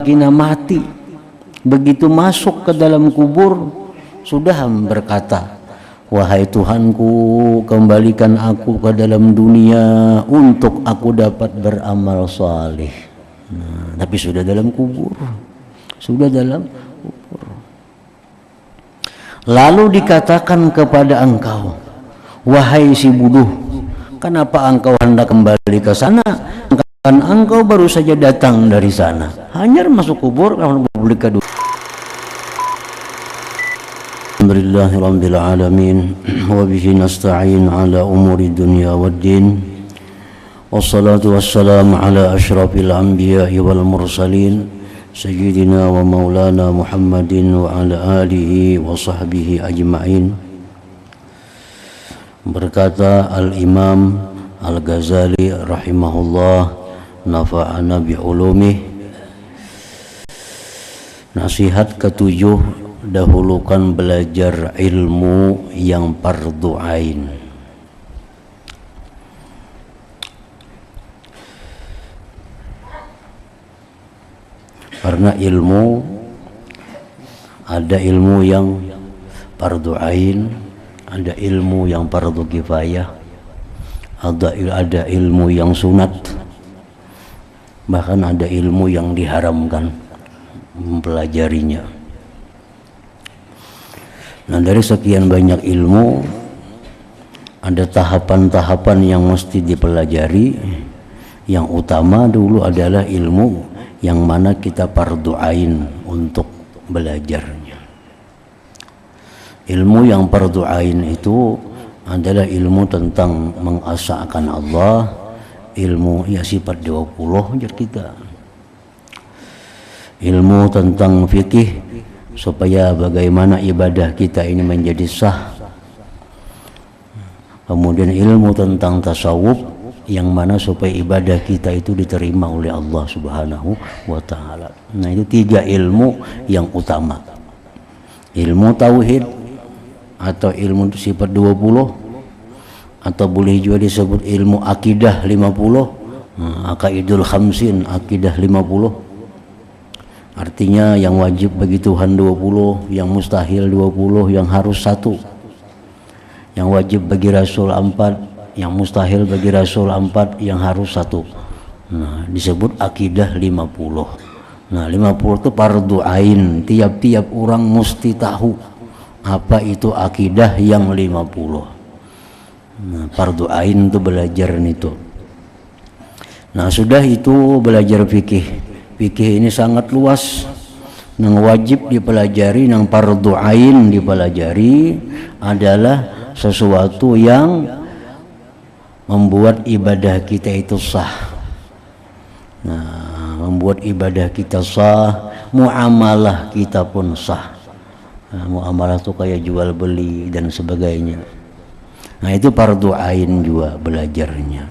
kina mati, begitu masuk ke dalam kubur sudah berkata, wahai Tuhanku, kembalikan aku ke dalam dunia untuk aku dapat beramal saleh. Tapi sudah dalam kubur, sudah dalam kubur. Lalu dikatakan kepada engkau, wahai si bodoh, kenapa engkau hendak kembali ke sana? Kan engkau baru saja datang dari sana. Hanya masuk kubur kalau boleh kedua. Alhamdulillahirabbil alamin wa bihi nasta'in ala umuri dunya waddin. Wassalatu wassalamu ala asyrafil anbiya'i wal mursalin sayyidina wa maulana Muhammadin wa ala alihi wa sahbihi ajma'in. Berkata Al-Imam Al-Ghazali rahimahullah, nafa'ana bi'ulumih. Nasihat ketujuh, dahulukan belajar ilmu yang fardu ain. Karena ilmu, ada ilmu yang fardu ain, ada ilmu yang fardu kifayah, ada ilmu yang sunat, bahkan ada ilmu yang diharamkan mempelajarinya. Nah, dari sekian banyak ilmu ada tahapan-tahapan yang mesti dipelajari. Yang utama dulu adalah ilmu yang mana kita fardu ain untuk belajarnya. Ilmu yang fardu ain itu adalah ilmu tentang mengasahkan Allah, ilmu ya sifat 20 aja kita. Ilmu tentang fikih supaya bagaimana ibadah kita ini menjadi sah. Kemudian ilmu tentang tasawuf yang mana supaya ibadah kita itu diterima oleh Allah Subhanahu wa taala. Nah, itu 3 ilmu yang utama. Ilmu tauhid atau ilmu sifat 20, atau boleh juga disebut ilmu akidah 50, akaidul khamsin, akidah 50. Artinya yang wajib bagi Tuhan 20, yang mustahil 20, yang harus 1. Yang wajib bagi Rasul 4, yang mustahil bagi Rasul 4, yang harus 1. Nah, disebut akidah 50. Nah, 50 itu fardu ain, tiap-tiap orang mesti tahu apa itu akidah yang 50. Nah, fardu ain itu belajar itu. Nah, sudah itu belajar fikih. Fikih ini sangat luas. Yang wajib dipelajari, yang fardu ain dipelajari adalah sesuatu yang membuat ibadah kita itu sah. Nah, membuat ibadah kita sah, muamalah kita pun sah. Nah, muamalah itu kayak jual beli dan sebagainya. Nah, itu fardu ain juga belajarnya.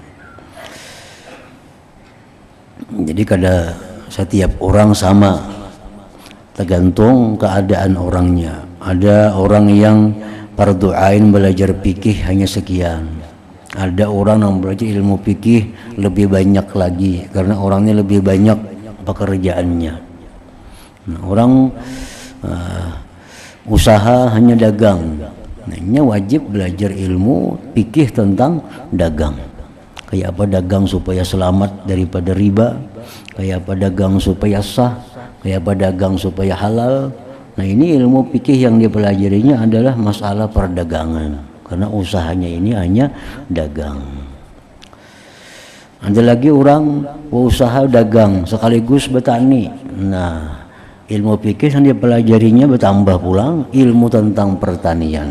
Jadi kada setiap orang sama, tergantung keadaan orangnya. Ada orang yang fardu ain belajar fikih hanya sekian. Ada orang yang belajar ilmu fikih lebih banyak lagi karena orangnya lebih banyak pekerjaannya. Nah, orang usaha hanya dagang. Nah, ini wajib belajar ilmu fikih tentang dagang. Kayak apa dagang supaya selamat daripada riba, kayak apa dagang supaya sah, kayak apa dagang supaya halal. Nah, ini ilmu fikih yang dipelajarinya adalah masalah perdagangan, karena usahanya ini hanya dagang. Ada lagi orang usaha dagang sekaligus bertani. Nah, ilmu fikih yang dipelajarinya bertambah pulang ilmu tentang pertanian.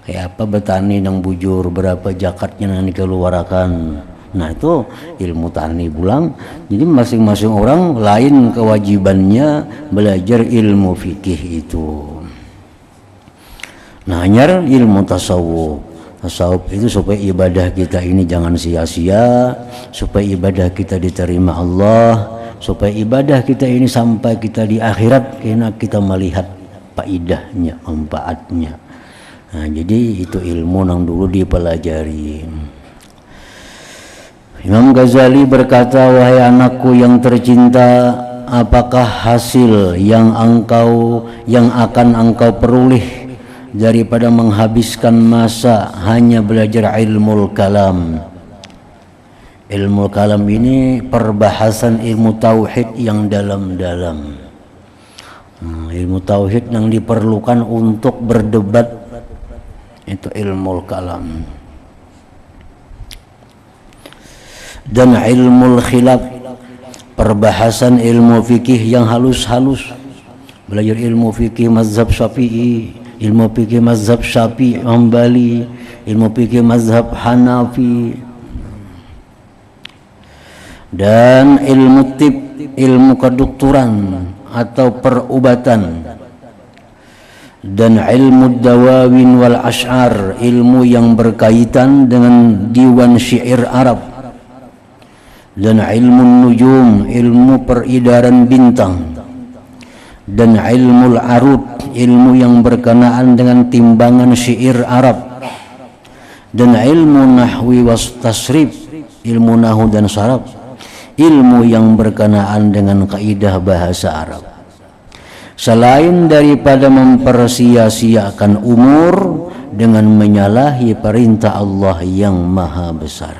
Kayak apa bertani yang bujur, berapa zakatnya yang dikeluarkan. Nah, itu ilmu tani pulang. Jadi masing-masing orang lain kewajibannya belajar ilmu fikih itu. Nah, hanya ilmu tasawuf. Tasawuf itu supaya ibadah kita ini jangan sia-sia, supaya ibadah kita diterima Allah, supaya ibadah kita ini sampai kita di akhirat karena kita melihat faidahnya, manfaatnya. Nah, jadi itu ilmu yang dulu dipelajari. Imam Ghazali berkata, wahai anakku yang tercinta, apakah hasil yang akan engkau peroleh daripada menghabiskan masa hanya belajar ilmu kalam? Ilmu kalam ini perbahasan ilmu tauhid yang dalam-dalam. Ilmu tauhid yang diperlukan untuk berdebat itu ilmu kalam. Dan ilmu khilaf, perbahasan ilmu fikih yang halus-halus. Belajar ilmu fikih mazhab Syafi'i, ilmu fikih mazhab Syafi'i Hambali, ilmu fikih mazhab Hanafi, dan ilmu tib, ilmu kedokteran atau perubatan, dan ilmu dawawin wal ash'ar, ilmu yang berkaitan dengan diwan syair Arab, dan ilmu nujum, ilmu peredaran bintang, dan ilmu arud, ilmu yang berkenaan dengan timbangan syair Arab, dan ilmu nahwi was tasrif, ilmu nahwu dan saraf, ilmu yang berkenaan dengan kaidah bahasa Arab. Selain daripada mempersia-siakan umur dengan menyalahi perintah Allah yang maha besar.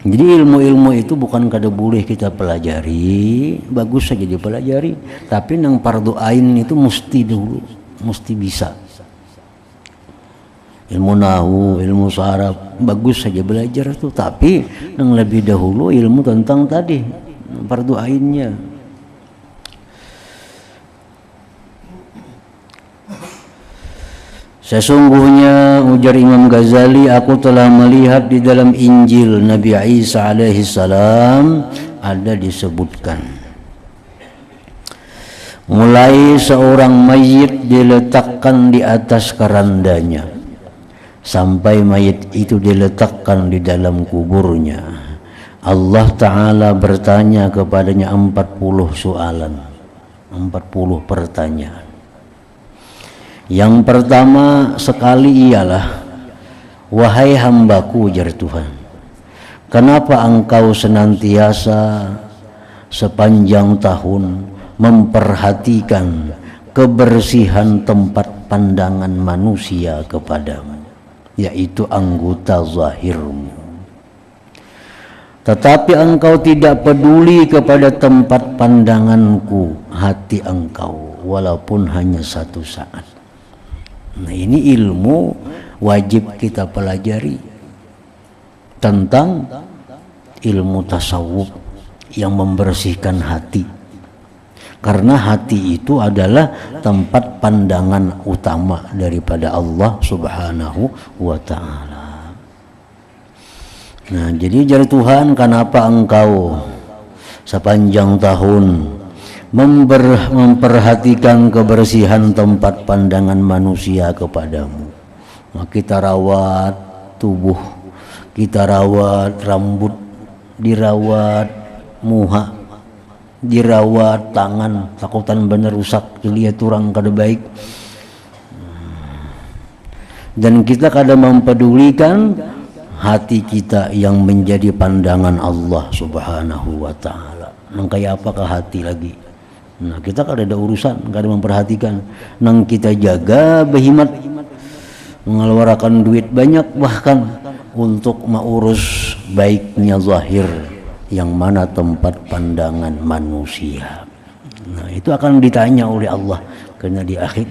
Jadi ilmu-ilmu itu bukan kada boleh kita pelajari, bagus saja dipelajari, tapi nang fardu ain itu mesti dulu, mesti bisa. Ilmu nahwu, ilmu saraf bagus saja belajar tuh, tapi yang lebih dahulu ilmu tentang tadi fardu ainnya. Sesungguhnya ujar Imam Ghazali, aku telah melihat di dalam Injil Nabi Isa alaihi salam ada disebutkan mulai seorang mayit diletakkan di atas kerandanya sampai mayit itu diletakkan di dalam kuburnya, Allah Ta'ala bertanya kepadanya 40 soalan, 40 pertanyaan. Yang pertama sekali ialah, wahai hambaku, ujar Tuhan, kenapa engkau senantiasa sepanjang tahun memperhatikan kebersihan tempat pandangan manusia kepadamu, yaitu anggota zahirmu, tetapi engkau tidak peduli kepada tempat pandanganku, hati engkau, walaupun hanya satu saat. Nah, ini ilmu wajib kita pelajari tentang ilmu tasawuf yang membersihkan hati, karena hati itu adalah tempat pandangan utama daripada Allah Subhanahu wa ta'ala. Nah, jadi jar Tuhan, kenapa engkau sepanjang tahun memperhatikan kebersihan tempat pandangan manusia kepadamu? Nah, kita rawat tubuh, kita rawat rambut, dirawat muha, dirawat tangan, takutan bener rusak, dilihat orang kada baik, dan kita kada mempedulikan hati kita yang menjadi pandangan Allah Subhanahu wa ta'ala. Nang kayak apakah hati lagi? Nah, kita kada ada urusan, kada memperhatikan. Nang kita jaga berhemat, mengeluarkan duit banyak bahkan untuk mengurus baiknya zahir, yang mana tempat pandangan manusia. Nah, itu akan ditanya oleh Allah karena di akhir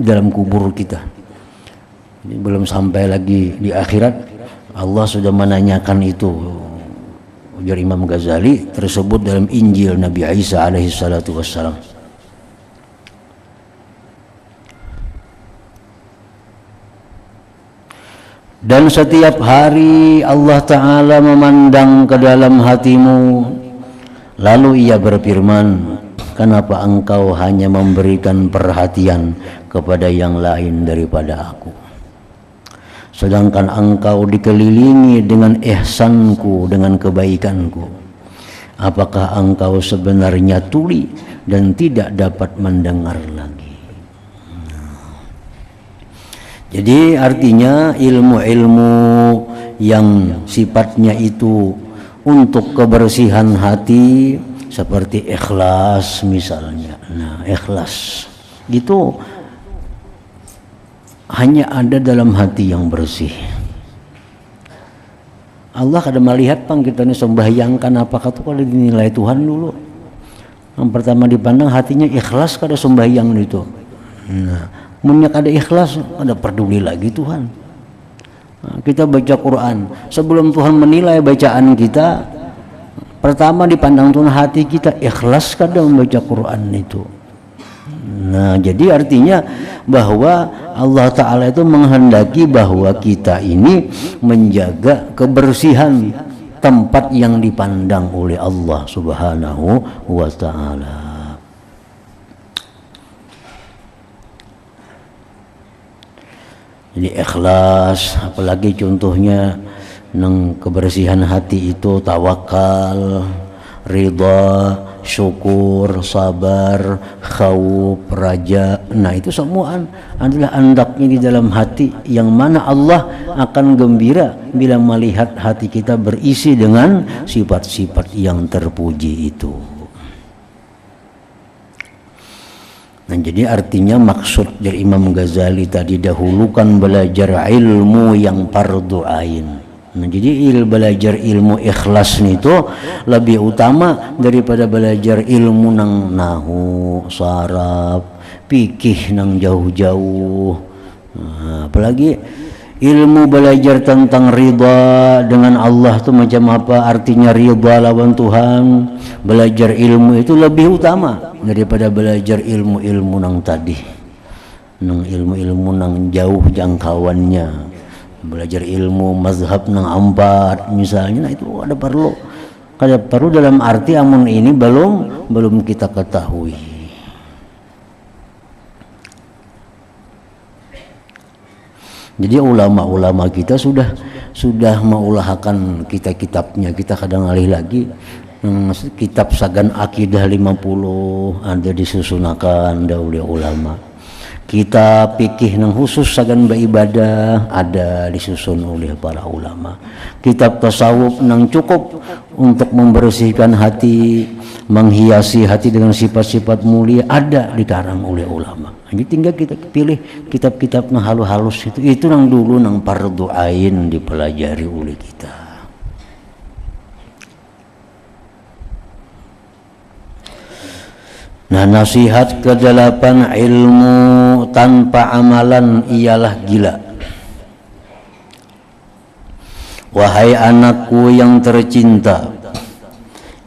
dalam kubur kita. Ini belum sampai lagi di akhirat, Allah sudah menanyakan itu. Ujar Imam Ghazali, tersebut dalam Injil Nabi Isa alaihi salatu wassalam. Dan setiap hari Allah Ta'ala memandang ke dalam hatimu, lalu ia berfirman, kenapa engkau hanya memberikan perhatian kepada yang lain daripada aku, sedangkan engkau dikelilingi dengan ihsanku, dengan kebaikanku? Apakah engkau sebenarnya tuli dan tidak dapat mendengar lagi? Jadi artinya ilmu-ilmu yang sifatnya itu untuk kebersihan hati seperti ikhlas misalnya. Nah, ikhlas itu hanya ada dalam hati yang bersih. Allah kada melihat pang kita ini sembahyangkan apakah itu kalau dinilai Tuhan dulu. Yang pertama dipandang hatinya ikhlas kada sembahyang itu. Nah, munnya kada ikhlas kada peduli lagi Tuhan. Nah, kita baca Quran sebelum Tuhan menilai bacaan kita, pertama dipandang Tuhan hati kita ikhlas kada membaca Quran itu. Nah, jadi artinya bahwa Allah Ta'ala itu menghendaki bahwa kita ini menjaga kebersihan tempat yang dipandang oleh Allah Subhanahu wa Ta'ala. Jadi ikhlas, apalagi contohnya nang kebersihan hati itu tawakal, ridha, syukur, sabar, khauf, raja. Nah, itu semua adalah andaknya di dalam hati yang mana Allah akan gembira bila melihat hati kita berisi dengan sifat-sifat yang terpuji itu. Nah, jadi artinya maksud dari Imam Ghazali tadi, dahulukan belajar ilmu yang fardu ain. Nah, jadi belajar ilmu ikhlas itu lebih utama daripada belajar ilmu nang nahu, saraf, fikih nang jauh-jauh. Nah, apalagi ilmu belajar tentang ridha dengan Allah itu macam apa, artinya ridha lawan Tuhan. Belajar ilmu itu lebih utama daripada belajar ilmu-ilmu nang tadi, nang ilmu-ilmu nang jauh jangkauannya. Belajar ilmu mazhab nang ampat misalnya, nah itu ada perlu dalam arti amun ini belum kita ketahui. Jadi ulama-ulama kita sudah mengulahkan kitabnya. Kita kadang alih lagi kitab Sagan Akidah 50 ada disusunakan oleh ulama. Kitab fikih nang khusus sagan beribadah ada disusun oleh para ulama. Kitab tasawuf nang cukup untuk membersihkan hati, menghiasi hati dengan sifat-sifat mulia ada dikarang oleh ulama. Jadi tinggal kita pilih kitab-kitab nang halus-halus itu nang dulu nang fardu ain dipelajari oleh kita. Nah, nasihat ke-8, ilmu tanpa amalan ialah gila. Wahai anakku yang tercinta,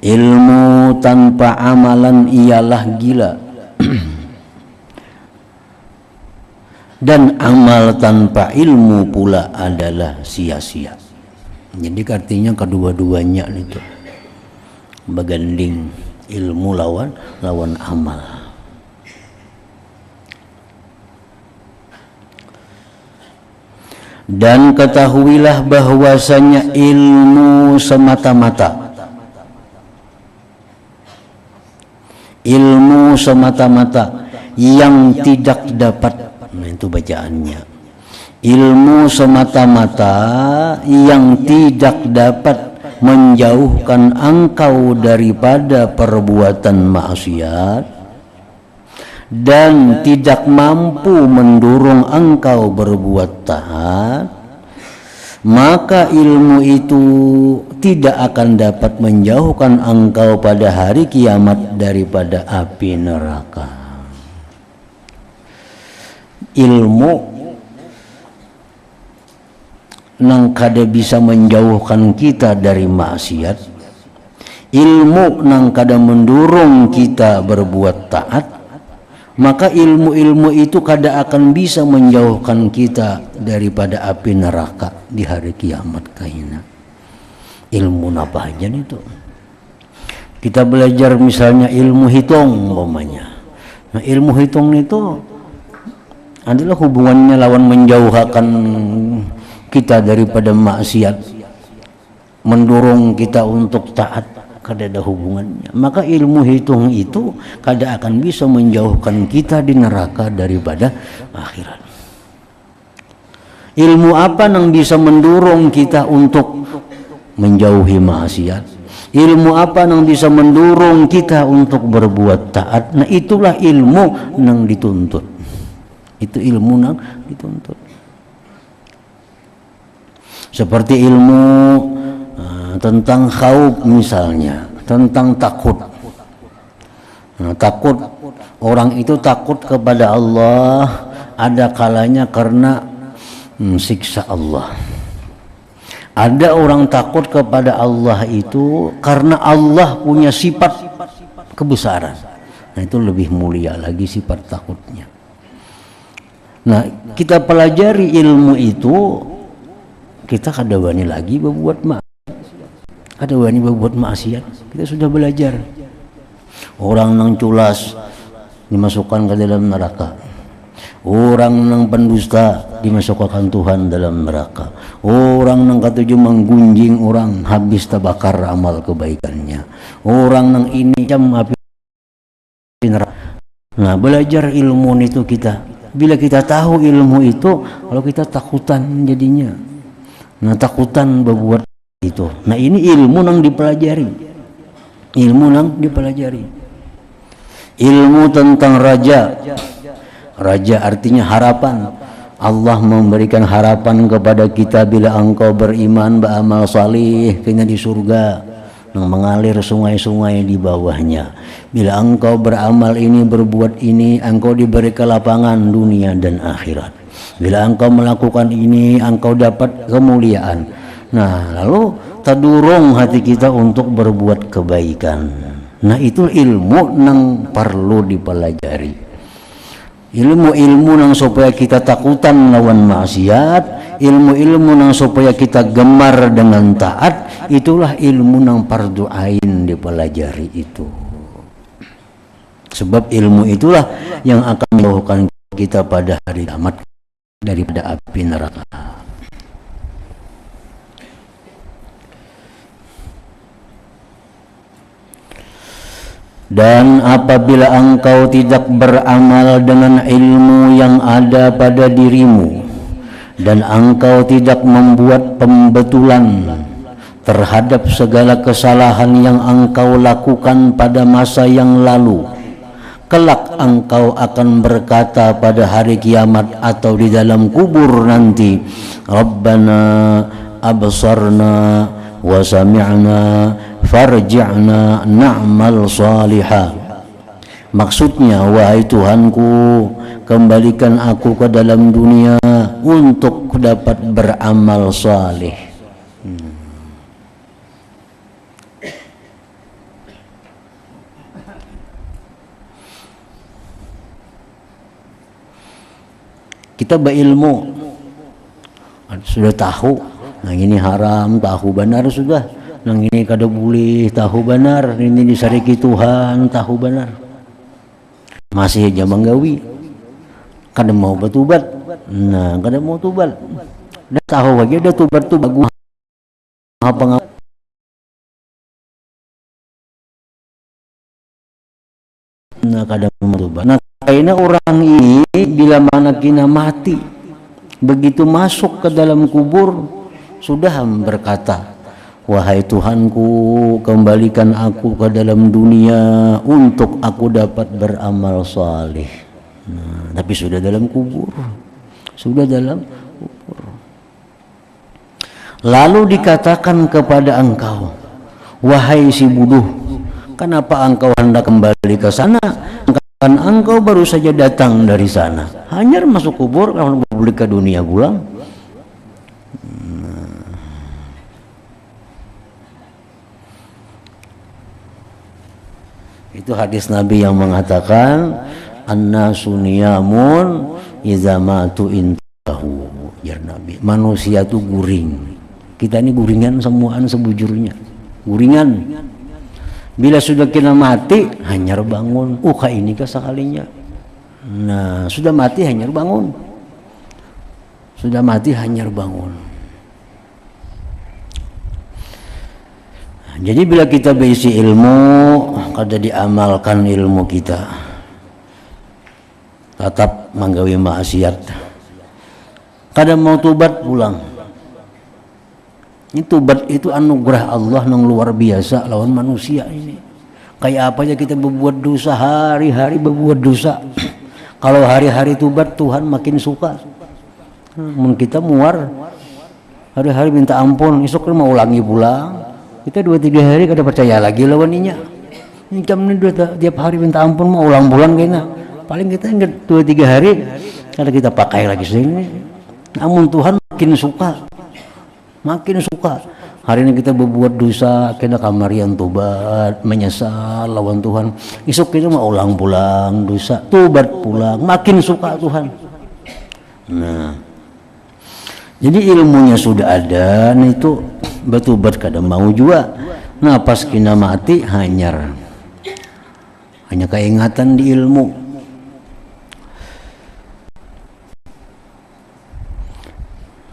ilmu tanpa amalan ialah gila. Dan amal tanpa ilmu pula adalah sia-sia. Jadi artinya kedua-duanya itu beganding, ilmu lawan amal. Dan ketahuilah bahwasanya ilmu semata-mata yang tidak dapat, nah itu bacaannya, ilmu semata-mata yang tidak dapat menjauhkan engkau daripada perbuatan maksiat dan tidak mampu mendorong engkau berbuat taat, maka ilmu itu tidak akan dapat menjauhkan engkau pada hari kiamat daripada api neraka. Ilmu nang kada bisa menjauhkan kita dari maksiat, ilmu nang kada mendorong kita berbuat taat, maka ilmu-ilmu itu kada akan bisa menjauhkan kita daripada api neraka di hari kiamat kaina. Ilmu apa aja itu? Kita belajar misalnya ilmu hitung umpamanya. Nah, ilmu hitung itu adalah hubungannya lawan menjauhkan kita daripada maksiat, mendorong kita untuk taat, kada ada hubungannya. Maka ilmu hitung itu kada akan bisa menjauhkan kita di neraka daripada akhirat. Ilmu apa yang bisa mendorong kita untuk menjauhi maksiat? Ilmu apa yang bisa mendorong kita untuk berbuat taat? Nah itulah ilmu yang dituntut. Itu ilmu yang dituntut. Seperti ilmu tentang khauf misalnya, tentang takut. Nah, takut, orang itu takut kepada Allah ada kalanya karena siksa Allah. Ada orang takut kepada Allah itu karena Allah punya sifat kebesaran. Nah itu lebih mulia lagi sifat takutnya. Nah kita pelajari ilmu itu, kita kada wani lagi berbuat maksiat. Kada wani berbuat maksiat. Kita sudah belajar. Orang yang culas dimasukkan ke dalam neraka. Orang yang pendusta dimasukkan Tuhan dalam neraka. Orang yang ketujuh menggunjing orang habis terbakar amal kebaikannya. Orang yang ini jam api neraka. Nah belajar ilmu itu kita. Bila kita tahu ilmu itu, kalau kita takutan jadinya. Nah takutan berbuat itu. Nah ini ilmu yang dipelajari. Ilmu yang dipelajari. Ilmu tentang raja. Raja artinya harapan. Allah memberikan harapan kepada kita bila engkau beriman beramal salih, kena di surga yang mengalir sungai-sungai di bawahnya. Bila engkau beramal ini, berbuat ini, engkau diberi kelapangan dunia dan akhirat. Bila engkau melakukan ini, engkau dapat kemuliaan. Nah lalu terdorong hati kita untuk berbuat kebaikan. Nah itu ilmu yang perlu dipelajari. Ilmu-ilmu yang supaya kita takutan lawan maksiat, ilmu-ilmu yang supaya kita gemar dengan taat, itulah ilmu yang fardu ain dipelajari itu. Sebab ilmu itulah yang akan menjauhkan kita pada hari kiamat daripada api neraka. Dan apabila engkau tidak beramal dengan ilmu yang ada pada dirimu, dan engkau tidak membuat pembetulan terhadap segala kesalahan yang engkau lakukan pada masa yang lalu, kelak engkau akan berkata pada hari kiamat atau di dalam kubur nanti, Rabbana absarna wa sami'na farji'na na'mal salihah. Maksudnya, wahai Tuhanku, kembalikan aku ke dalam dunia untuk dapat beramal salih. Kita berilmu, sudah tahu, nah ini haram, tahu benar sudah. Nang ini kada boleh, tahu benar, ini disariki Tuhan, tahu benar. Masih aja menggawi, kada mau bertobat. Nah, kada mau tobat. Dah tahu aja dah tobat tu bagus. Apa nah kada mau tobat. Nah, kayaknya orang ini bila mana kina mati, begitu masuk ke dalam kubur sudah berkata, wahai Tuhanku, kembalikan aku ke dalam dunia untuk aku dapat beramal salih. Nah, tapi sudah dalam kubur. Sudah dalam kubur. Lalu dikatakan kepada engkau, wahai si bodoh, kenapa engkau hendak kembali ke sana? Kan engkau baru saja datang dari sana. Hanya masuk kubur, kalau boleh ke dunia pulang. Itu hadis Nabi yang mengatakan annasu niyamun idza matu intahu. Ya Nabi, manusia itu guring. Kita ini guringan semuaan sebujurnya. Guringan. Bila sudah kena mati hanyar bangun. Ini sekalinya. Nah, sudah mati hanyar bangun. Sudah mati hanyar bangun. Jadi bila kita berisi ilmu, kada diamalkan ilmu kita, tetap menggawi maksiat, kada mau tobat pulang. Itu tobat itu anugerah Allah yang luar biasa lawan manusia ini. Kayak apa aja kita berbuat dosa, hari-hari berbuat dosa. Kalau hari-hari tobat Tuhan makin suka. Kita muar hari-hari minta ampun, esok mau ulangi pulang. Kita 2-3 hari kada percaya lagi lawaninya. Ini jam ini tiap hari minta ampun mau ulang pulang kayaknya. Paling kita ingat 2-3 hari kada kita pakai lagi sini. Namun Tuhan makin suka. Makin suka. Hari ini kita berbuat dosa, kena kamarian tobat, menyesal lawan Tuhan. Esok kita mau ulang pulang dosa, tobat pulang, makin suka Tuhan. Nah, jadi ilmunya sudah ada, nah itu bertobat kada mau juga. Nah pas kena mati hanya keingatan di ilmu.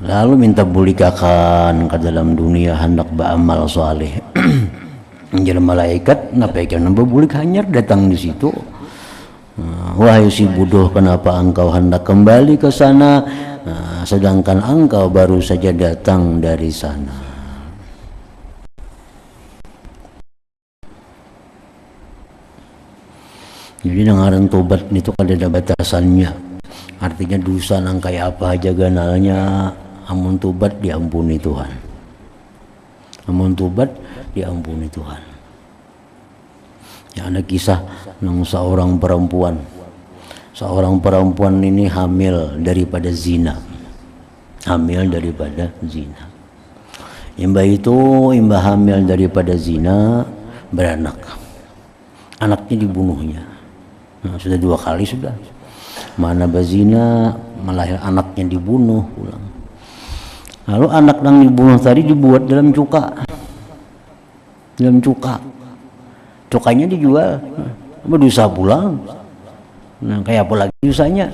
Lalu minta bulikakan ke dalam dunia hendak beramal soleh. Jadi malaikat napaikan nambah bulik hanyar datang di situ. Wahai si bodoh, kenapa engkau hendak kembali ke sana, sedangkan engkau baru saja datang dari sana. Jadi dengaran tobat itu kada ada batasannya. Artinya dosa nang kayak apa aja ganalnya, amun tobat diampuni Tuhan. Amun tobat diampuni Tuhan. Ya, ada kisah nang seorang perempuan. Seorang perempuan ini hamil daripada zina. Hamil daripada zina. Imbah hamil daripada zina, beranak. Anaknya dibunuhnya. Nah, sudah 2 kali sudah. Mana bazina melahir anaknya dibunuh pulang. Lalu anak yang dibunuh tadi dibuat dalam cuka. Dalam cuka. Cukanya dijual. Berdosa pulang. Nah, kayak apa lagi dosanya?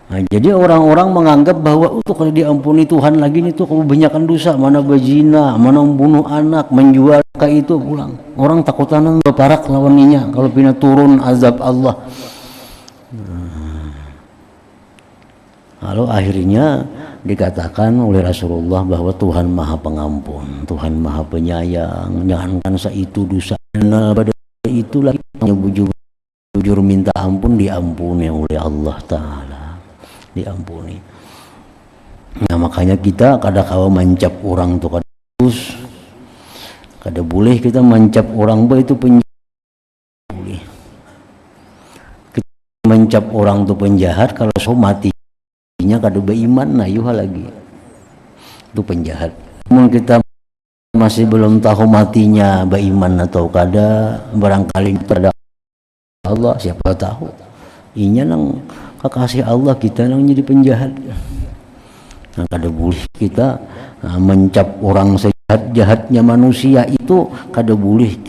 Nah, jadi orang-orang menganggap bahwa kalau diampuni Tuhan lagi itu kebanyakan dosa, mana berzina, mana membunuh anak, menjual kayak itu pulang. Orang takutan berparak lawaninya kalau pina turun azab Allah. Lalu akhirnya dikatakan oleh Rasulullah bahwa Tuhan Maha Pengampun, Tuhan Maha Penyayang. Jangankan seitu dosa, pada itu lagi bujur minta ampun diampuni oleh Allah Ta'ala. Diampuni. Nah, makanya kita kada kawa mancap orang tuh kada terus, kada boleh kita mancap orang itu penjahat. Kita mancap orang tuh penjahat kalau so matinya kada beriman, nah yuha lagi itu penjahat. Namun kita masih belum tahu matinya beriman atau kada, barangkali pada Allah siapa tahu. Inya nang kekasih Allah kita nang jadi penjahat. Nah, kada boleh kita mencap orang sejahat-jahatnya manusia itu, kada boleh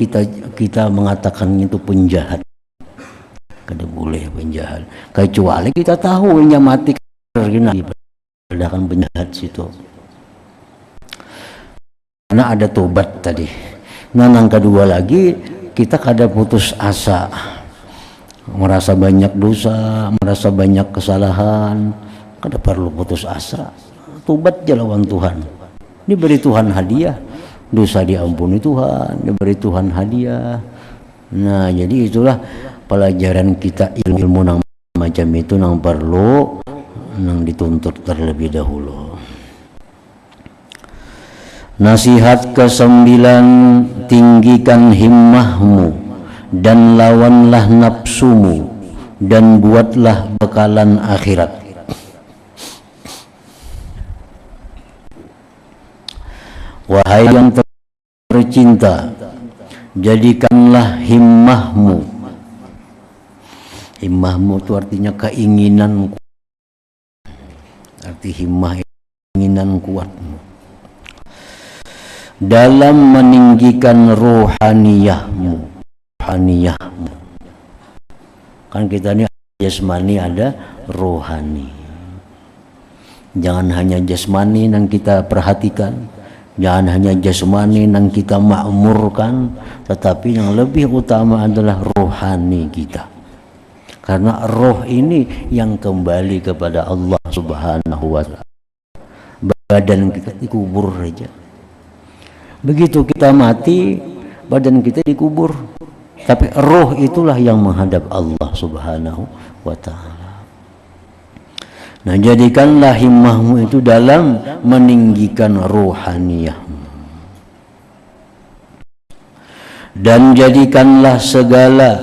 kita mengatakan itu penjahat. Kada boleh penjahat. Kecuali kita tahu inya mati karena kan penjahat situ. Karena ada tobat tadi. Nah, yang kedua lagi kita kada putus asa. Merasa banyak dosa, merasa banyak kesalahan, kada perlu putus asa. Tobat lawan Tuhan. Diberi Tuhan hadiah, dosa diampuni Tuhan, diberi Tuhan hadiah. Nah, jadi itulah pelajaran kita, ilmu nang macam itu nang perlu nang dituntut terlebih dahulu. Nasihat ke-9, tinggikan himmahmu dan lawanlah nafsumu dan buatlah bekalan akhirat. Wahai yang tercinta, jadikanlah himmahmu. Himmahmu itu artinya keinginan. Arti himmah keinginan kuatmu dalam meninggikan rohaniyahmu. Kan kita ini jasmani, ada rohani. Jangan hanya jasmani yang kita perhatikan, jangan hanya jasmani yang kita makmurkan, tetapi yang lebih utama adalah rohani kita. Karena roh ini yang kembali kepada Allah Subhanahu wa ta'ala. Badan kita dikubur saja. Begitu kita mati, badan kita dikubur, tapi roh itulah yang menghadap Allah Subhanahu wa ta'ala. Nah, jadikanlah himmahmu itu dalam meninggikan rohaniyahmu, dan jadikanlah segala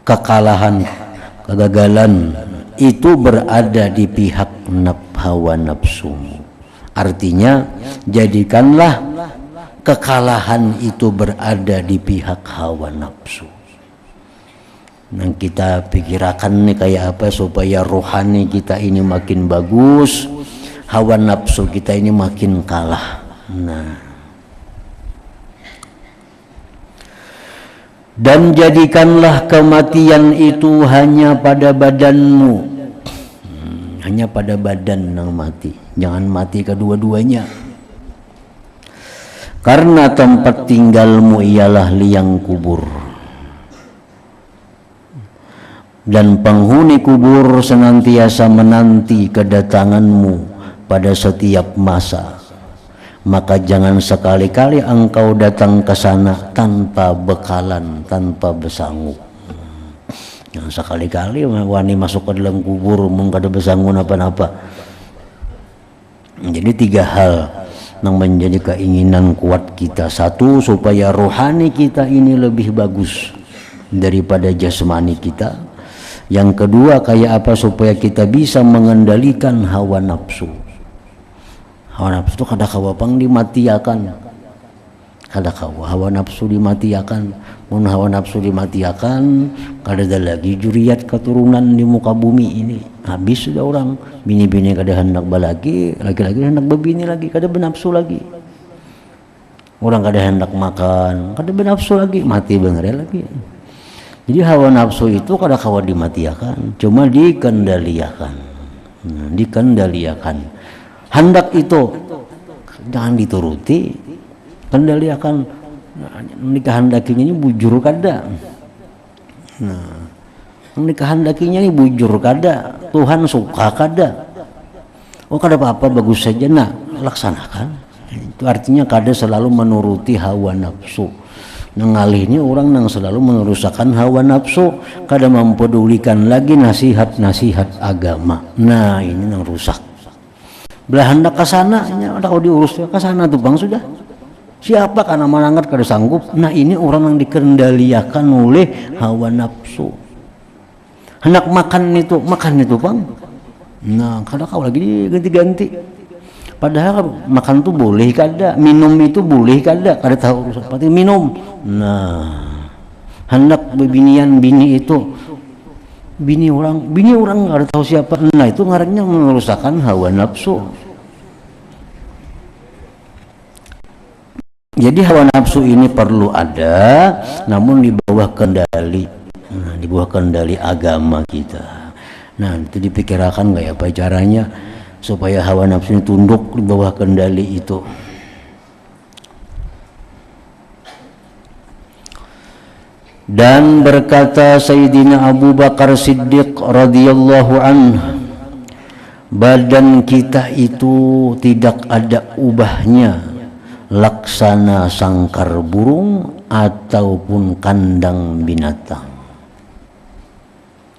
kekalahan, kegagalan itu berada di pihak hawa nafsumu. Artinya, jadikanlah kekalahan itu berada di pihak hawa nafsu. Nah, kita pikirkan nih kayak apa supaya rohani kita ini makin bagus, hawa nafsu kita ini makin kalah. Nah, dan jadikanlah kematian itu hanya pada badanmu, hanya pada badan yang mati, jangan mati kedua-duanya. Karena tempat tinggalmu ialah liang kubur, dan penghuni kubur senantiasa menanti kedatanganmu pada setiap masa. Maka jangan sekali-kali engkau datang ke sana tanpa bekalan, tanpa besangu. Jangan sekali-kali wani masuk ke dalam kubur mengkada besangu apa-apa. Jadi 3 hal yang menjadi keinginan kuat kita. 1, supaya rohani kita ini lebih bagus daripada jasmani kita. Yang kedua, kayak apa supaya kita bisa mengendalikan hawa nafsu. Hawa nafsu itu kadang-kadang pang dimatiakan, kadang-kadang hawa nafsu dimatiakan. Mun hawa nafsu dimatiakan, kada lagi juriat keturunan di muka bumi ini. Habis sudah orang, bini-bini kada hendak balaki, laki-laki hendak berbini lagi, kada bernafsu lagi. Orang kada hendak makan, kada bernafsu lagi, mati bener lagi. Jadi hawa nafsu itu kadang-kadang dimatiakan, cuma dikendaliakan. Nah, dikendaliakan. Hendak itu jangan dituruti, kendaliakan. Dikehendakinya ini bujur kada. Nah, dikehendakinya ini bujur kada, Tuhan suka kada. Oh, kada apa-apa, bagus saja. Nah, laksanakan. Itu artinya kada selalu menuruti hawa nafsu. Ngalih ini orang yang selalu merusakan hawa nafsu, kada mempedulikan lagi nasihat-nasihat agama. Nah, ini yang rusak. Belah hendak ke sana, ada kau diurus ke sana tuh bang sudah. Siapa karena manangat kada sanggup. Nah, ini orang yang dikendaliakan oleh hawa nafsu. Hendak makan itu bang. Nah, kada kau lagi ganti-ganti. Padahal makan tuh boleh kada, minum itu boleh kada tahu urusan seperti minum. Nah, hendak bebinian bini itu. Bini orang nggak tahu siapa. Nah, itu ngarannya merusakkan hawa nafsu. Jadi hawa nafsu ini perlu ada, namun di bawah kendali, di bawah kendali agama kita. Nah, itu dipikirkan nggak apa caranya supaya hawa nafsu ini tunduk di bawah kendali itu. Dan berkata Sayyidina Abu Bakar Siddiq radhiyallahu anhu, badan kita itu tidak ada ubahnya laksana sangkar burung ataupun kandang binatang.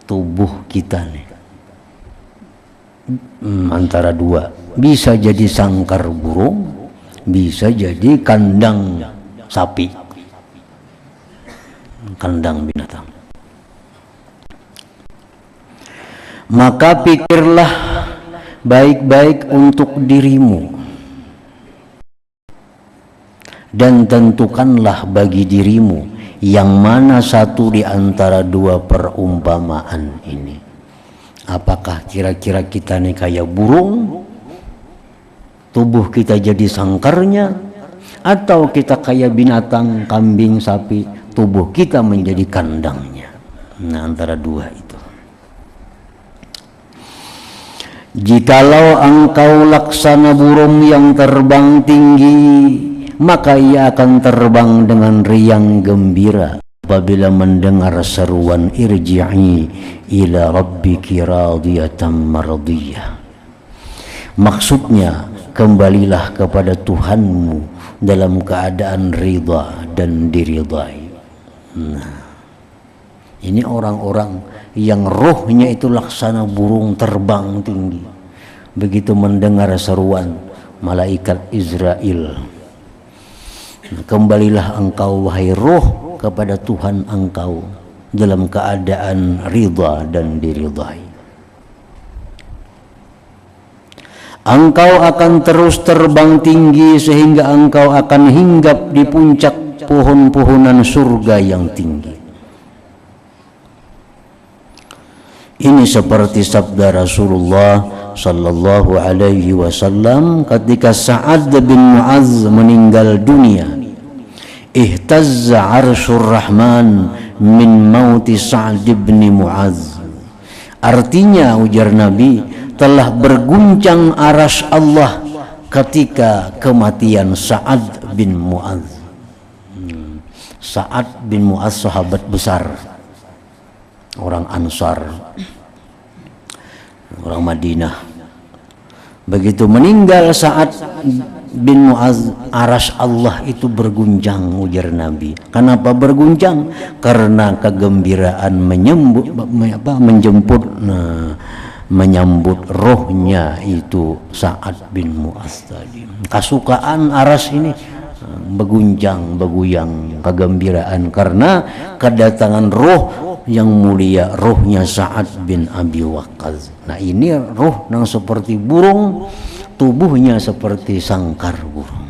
Tubuh kita nih antara dua, bisa jadi sangkar burung, bisa jadi kandang sapi, kandang binatang. Maka pikirlah baik-baik untuk dirimu dan tentukanlah bagi dirimu yang mana satu di antara 2 perumpamaan ini. Apakah kira-kira kita nih kayak burung, tubuh kita jadi sangkarnya, atau kita kayak binatang, kambing, sapi, tubuh kita menjadi kandangnya. Nah, antara 2 itu. Jikalau engkau laksana burung yang terbang tinggi, maka ia akan terbang dengan riang gembira apabila mendengar seruan irji'i ila rabbiki radiyatan mardiyah. Maksudnya kembalilah kepada Tuhanmu dalam keadaan ridha dan diridai. Nah, ini orang-orang yang rohnya itu laksana burung terbang tinggi. Begitu mendengar seruan malaikat Israel, kembalilah engkau wahai roh kepada Tuhan engkau dalam keadaan ridha dan diridai. Engkau akan terus terbang tinggi sehingga engkau akan hinggap di puncak pohon-pohonan surga yang tinggi. Ini seperti sabda Rasulullah sallallahu alaihi wasallam ketika Sa'ad bin Mu'adz meninggal dunia. Ihtazza 'arsyur rahman min mauti Sa'ad bin Mu'adz. Artinya, ujar Nabi, telah berguncang arsy Allah ketika kematian Sa'ad bin Mu'adz. Sa'ad bin Mu'adz sahabat besar, orang Ansar, orang Madinah. Begitu meninggal Sa'ad bin Mu'adz, arsy Allah itu berguncang, ujar Nabi. Kenapa berguncang? Karena kegembiraan menyambut rohnya itu Sa'ad bin Mu'adz tadi. Kasukaan arsy ini berguncang, bergoyang, kegembiraan karena kedatangan roh yang mulia, rohnya Sa'ad bin Abi Waqqas. Nah, ini roh yang seperti burung, tubuhnya seperti sangkar burung.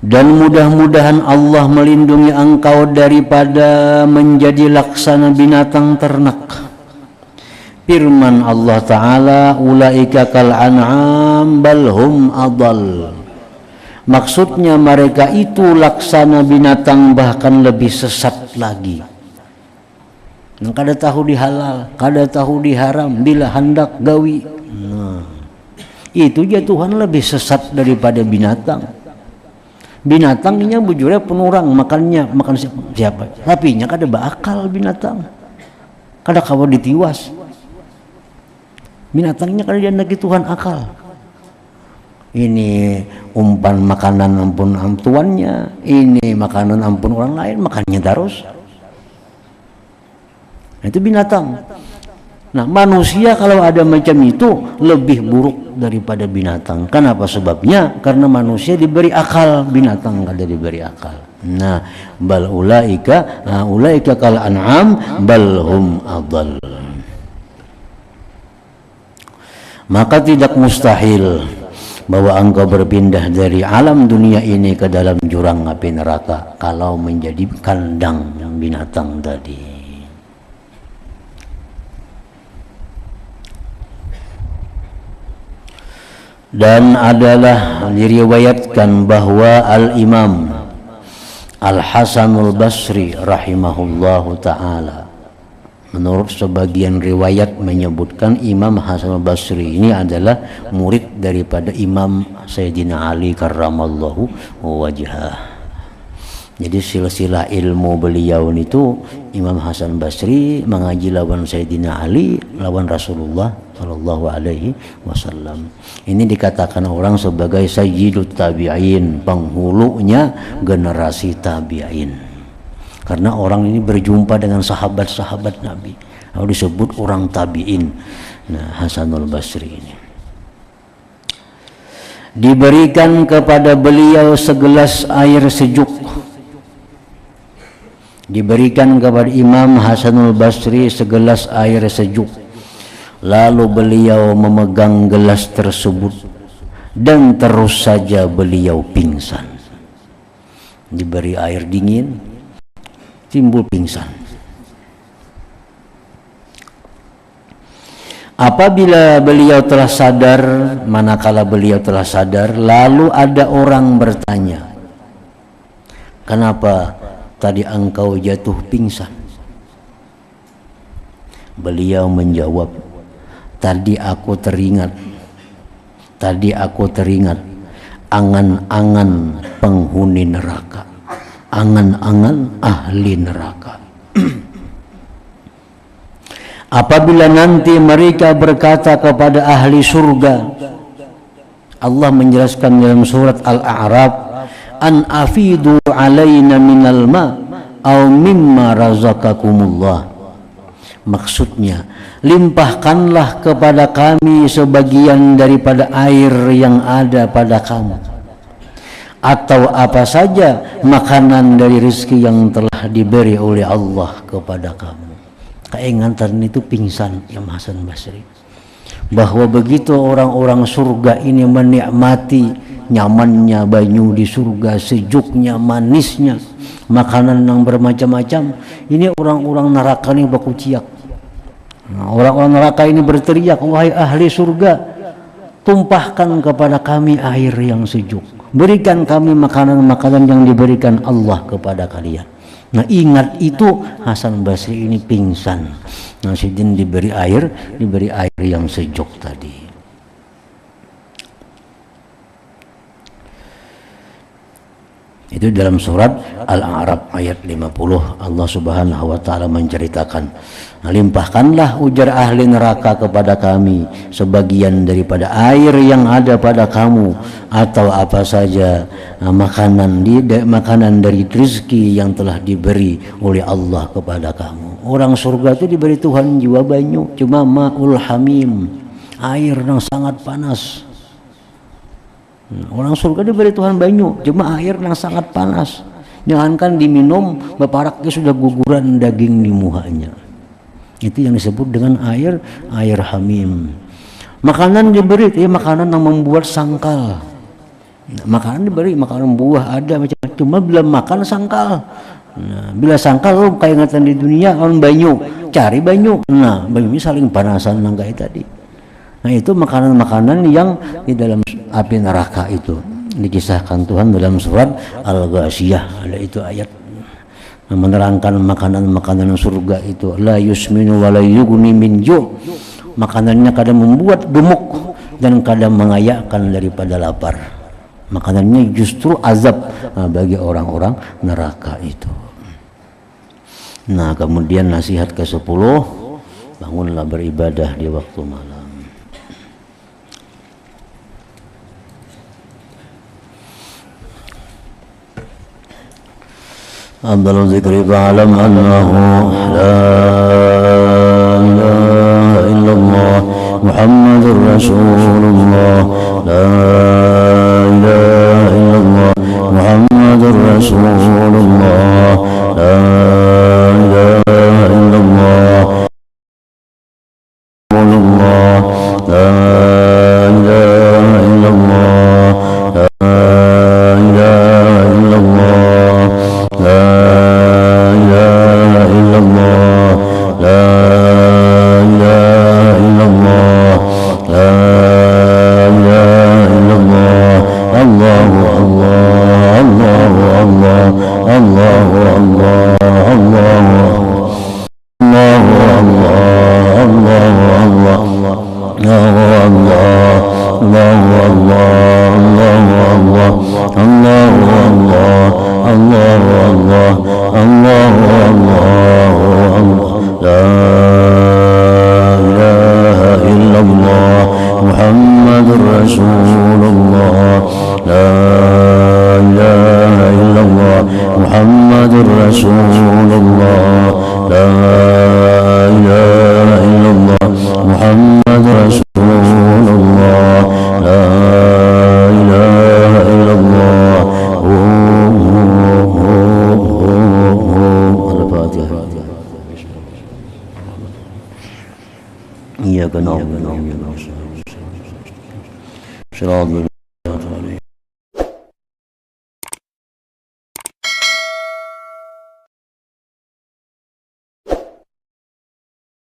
Dan mudah-mudahan Allah melindungi engkau daripada menjadi laksana binatang ternak. Firman Allah Ta'ala, ulaika kal an'am bal hum adall. Maksudnya mereka itu laksana binatang, bahkan lebih sesat lagi. Kada tahu dihalal, kada tahu diharam, bila hendak gawi. Nah, itu ya Tuhan lebih sesat daripada binatang. Binatangnya bujurnya penurang, makan siapa? Tapinya kada bakal binatang, kada kawa ditiwas. Binatangnya kada diandaki Tuhan akal. Ini umpan makanan ampun tuannya, ini makanan ampun orang lain, makannya terus. Itu binatang. Nah, manusia kalau ada macam itu lebih buruk daripada binatang. Kenapa sebabnya? Karena manusia diberi akal, binatang kada diberi akal. Nah, bal ulaika kal an'am bal hum adall. Maka tidak mustahil bahwa engkau berpindah dari alam dunia ini ke dalam jurang api neraka kalau menjadi kandang binatang tadi. Dan adalah diriwayatkan bahwa Al-Imam Al-Hasanul Basri rahimahullahu ta'ala, menurut sebagian riwayat menyebutkan Imam Hasan al-Basri ini adalah murid daripada Imam Sayyidina Ali karramallahu wajhah. Jadi silsilah ilmu beliau itu Imam Hasan Basri mengaji lawan Sayyidina Ali, lawan Rasulullah sallallahu alaihi wasallam. Ini dikatakan orang sebagai Sayyidut Tabi'in, penghulunya generasi tabi'in. Karena orang ini berjumpa dengan sahabat-sahabat Nabi, lalu disebut orang tabi'in. Nah, Hasanul Basri ini diberikan kepada beliau segelas air sejuk. Diberikan kepada Imam Hasanul Basri segelas air sejuk. Lalu beliau memegang gelas tersebut dan terus saja beliau pingsan. Diberi air dingin, timbul pingsan. Apabila beliau telah sadar, manakala beliau telah sadar, lalu ada orang bertanya, "Kenapa tadi engkau jatuh pingsan?" Beliau menjawab, tadi aku teringat angan-angan penghuni neraka, angan-angan ahli neraka. Apabila nanti mereka berkata kepada ahli surga, Allah menjelaskan dalam surat Al-A'raf, an afidu alaina minal ma aw mimma razaqakumullah. Maksudnya, limpahkanlah kepada kami sebagian daripada air yang ada pada kamu, atau apa saja makanan dari rezeki yang telah diberi oleh Allah kepada kamu. Keingatan itu pingsan Imam Hasan Basri, bahwa begitu orang-orang surga ini menikmati nyamannya banyu di surga, sejuknya, manisnya, makanan yang bermacam-macam, ini orang-orang neraka ini baku ciak. Nah, orang-orang neraka ini berteriak, wahai ahli surga, tumpahkan kepada kami air yang sejuk, berikan kami makanan-makanan yang diberikan Allah kepada kalian. Nah, ingat itu, Hasan Basri ini pingsan. Nah, Sidin diberi air yang sejuk tadi. Itu dalam surat Al-A'raf ayat 50, Allah Subhanahu wa taala menceritakan, nah, limpahkanlah ujar ahli neraka kepada kami sebagian daripada air yang ada pada kamu, atau apa saja makanan dari rezeki yang telah diberi oleh Allah kepada kamu. Orang surga itu diberi Tuhan jiwa banyu, cuma ma'ul hamim, air yang sangat panas. Orang surga diberi Tuhan banyu, cuma air yang sangat panas. Jangankan diminum, beparaknya sudah guguran daging di muhanya. Itu yang disebut dengan air hamim. Makanan diberi, makanan yang membuat sangkal. Makanan diberi, makanan buah ada macam-macam, cuma belum makan sangkal. Nah, bila sangkal keingatan di dunia on banyu, cari banyu. Nah, banyu ini saling panasan nangkai tadi. Nah, itu makanan-makanan yang di dalam api neraka itu dikisahkan Tuhan dalam surat Al-Ghasyiyah. Ada itu ayat menerangkan makanan-makanan surga itu, la yusminu wa la yughni min ju'. Makanannya kadang membuat gemuk dan kadang mengayakkan daripada lapar. Makanannya justru azab bagi orang-orang neraka itu. Nah, kemudian nasihat ke-10, bangunlah beribadah di waktu malam. أفضل الذكر فاعلم أنه لا إله إلا الله محمد رسول الله لا إله إلا الله محمد رسول الله لا إله إلا الله رسول الله لا إله إلا الله لا إله إلا الله لا إله إلا الله لا إله إلا الله لا إله إلا الله الله الله الله الله الله الله محمد رسول الله لا إله إلا الله محمد رسول الله لا إله إلا الله محمد رسول الله لا إله إلا الله الفاتحة. إياك نعبد وإياك نستعين.